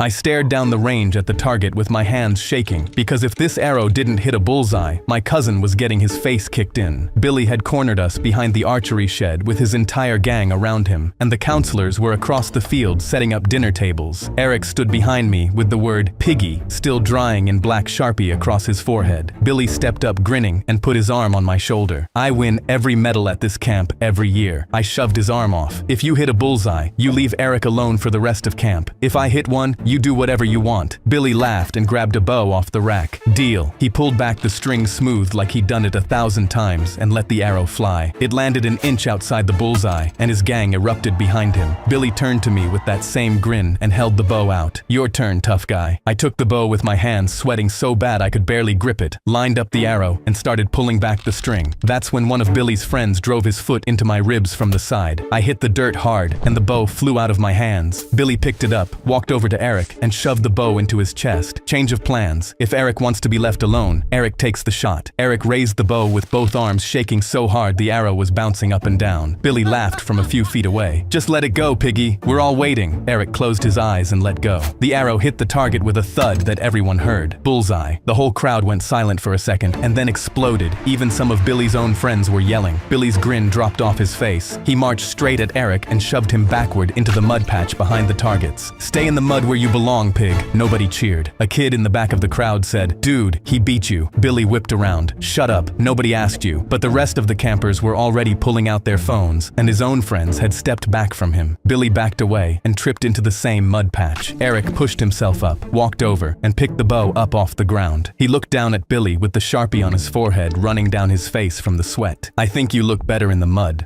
I stared down the range at the target with my hands shaking, because if this arrow didn't hit a bullseye, my cousin was getting his face kicked in. Billy had cornered us behind the archery shed with his entire gang around him, and the counselors were across the field setting up dinner tables. Eric stood behind me with the word "piggy" still drying in black Sharpie across his forehead. Billy stepped up grinning and put his arm on my shoulder. "I win every medal at this camp every year." I shoved his arm off. "If you hit a bullseye, you leave Eric alone for the rest of camp. If I hit one, you do whatever you want." Billy laughed and grabbed a bow off the rack. "Deal." He pulled back the string smooth like he'd done it 1,000 times and let the arrow fly. It landed an inch outside the bullseye, and his gang erupted behind him. Billy turned to me with that same grin and held the bow out. "Your turn, tough guy." I took the bow with my hands sweating so bad I could barely grip it, lined up the arrow, and started pulling back the string. That's when one of Billy's friends drove his foot into my ribs from the side. I hit the dirt hard, and the bow flew out of my hands. Billy picked it up, walked over to Eric, and shoved the bow into his chest. Change of plans. If Eric wants to be left alone, Eric takes the shot. Eric raised the bow with both arms shaking so hard the arrow was bouncing up and down. Billy laughed from a few feet away. "Just let it go, piggy. We're all waiting." Eric closed his eyes and let go. The arrow hit the target with a thud that everyone heard. Bullseye. The whole crowd went silent for a second and then exploded. Even some of Billy's own friends were yelling. Billy's grin dropped off his face. He marched straight at Eric and shoved him backward into the mud patch behind the targets. "Stay in the mud where you belong, pig." Nobody cheered. A kid in the back of the crowd said, "Dude, he beat you." Billy whipped around. "Shut up, nobody asked you." But the rest of the campers were already pulling out their phones, and his own friends had stepped back from him. Billy backed away and tripped into the same mud patch. Eric pushed himself up, walked over, and picked the bow up off the ground. He looked down at Billy with the Sharpie on his forehead running down his face from the sweat. "I think you look better in the mud."